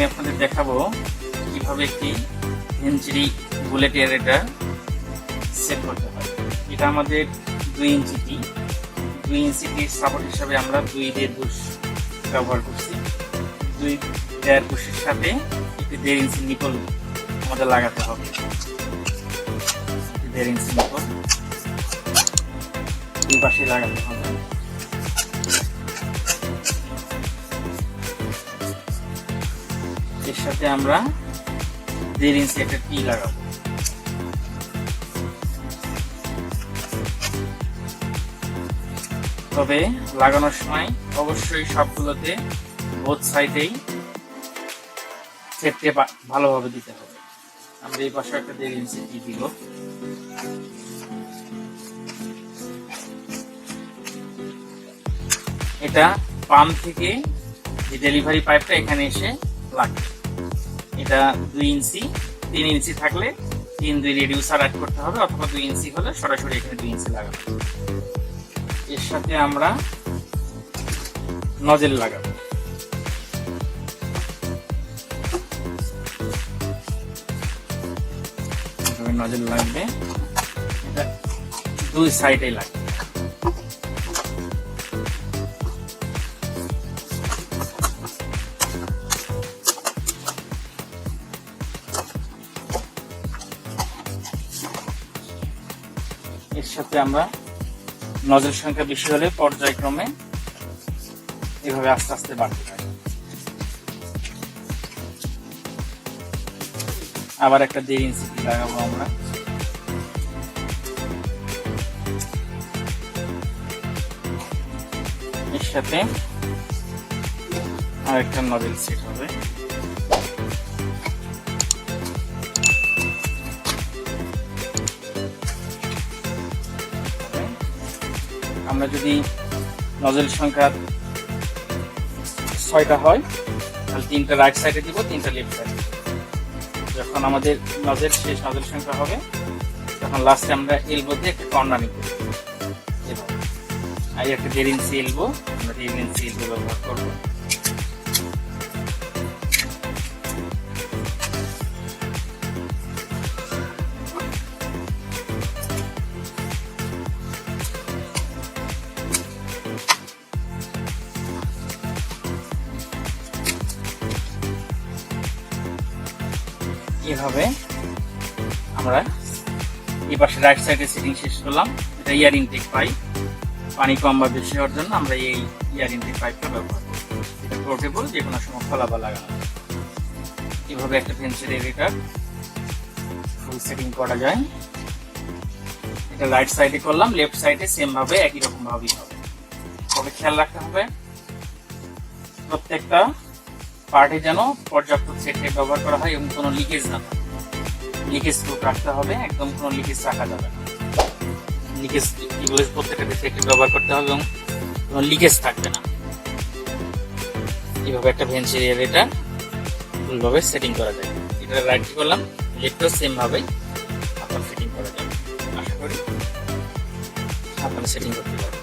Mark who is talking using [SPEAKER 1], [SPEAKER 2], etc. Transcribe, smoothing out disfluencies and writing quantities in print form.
[SPEAKER 1] আমি আপনাদের দেখাবো কিভাবে একটি ভেঞ্চুরি বুলেট এয়ারেটর সেট করতে হয়। এটা আমাদের 2 ইঞ্চিটি 2 ইঞ্চিটির সাপোর্ট হিসাবে আমরা 2.5 বুশ ব্যবহার করছি। 2.5 বুশের সাথে একটি 1.5 ইঞ্চি নিপল আমাদের লাগাতে হবে। 1.5 ইঞ্চি নিপল দুই পাশে লাগাতে হবে। এর সাথে আমরা 1.5 ইঞ্চি একটা টি লাগাবো। তবে লাগানোর সময় অবশ্যই সবগুলোতে বোথ সাইডেই সেটকে ভালোভাবে দিতে হবে। আমরা এই পাশে একটা 1.5 ইঞ্চি টি দিব। এটা পাম্প থেকে যে ডেলিভারি পাইপটা এখানে এসে লাগবে। এটা 2 ইঞ্চি 3 ইঞ্চি থাকলে 3-2 রেডিউসার অ্যাড করতে হবে, অথবা 2 ইঞ্চি হলে সরাসরি এখানে 2 ইঞ্চি লাগাবো। এর সাথে আমরা নজেল লাগাবো। নজেল লাগবে, এটা 2 সাইডে লাগবে। এর সাথে আমরা নজেল সংখ্যা বেশি হলে পর্যায়ক্রমে এভাবে আস্তে আস্তে বাড়তে পারি। আবার একটা 1.5 ইঞ্চি লাগাবো আমরা। এর সাথে আর একটা নজেল সেট হবে। আমরা যদি নজেল সংখ্যা 6টা হয় তাহলে 3টা রাইট সাইডে দিব, 3টা লেফট সাইডে। যখন আমাদের নজেল শেষ নজেল সংখ্যা হবে তখন লাস্টে আমরা এলবো দিয়ে একটা কর্নার নিব। আর একটা 1.5 ইঞ্চি এলবো, আমরা 1.5 ইঞ্চি এলবো ব্যবহার করবো। এভাবে আমরা এই পাশে রাইট সাইডে সেটিং শেষ করলাম। এটা এয়ার ইনটেক পাইপ, পানি কম বা বেশি হওয়ার জন্য আমরা এই এয়ার ইনটেক পাইপটা ব্যবহার করি। এটা পোর্টেবল, যে কোনো সময় খোলা বা লাগানো। এভাবে একটা ভেঞ্চুরি এয়ারেটর ফুল সেটিং করা যায়। এটা রাইট সাইডে করলাম, লেফট সাইডে সেম ভাবে একই রকম ভাবেই হবে। তবে খেয়াল রাখতে হবে প্রত্যেকটা পার্টে যেন পর্যাপ্ত সেটেপ ব্যবহার করা হয় এবং কোনো লিকেজ না থাকে। লিকেজ প্রুফ রাখতে হবে, একদম কোনো লিকেজ রাখা যাবে না। লিকেজ এগুলো প্রত্যেকটা সেটেপ ব্যবহার করতে হবে এবং কোনো লিকেজ থাকবে না। এইভাবে একটা ভেঞ্চুরি এয়ারেটর ফুলভাবে সেটিং করা যায়। এটা রাইট করলাম, লেফটও সেম ভাবেই আপনার সেটিং করা যাবে। আশা করি আপনারা সেটিং করতে পারবেন।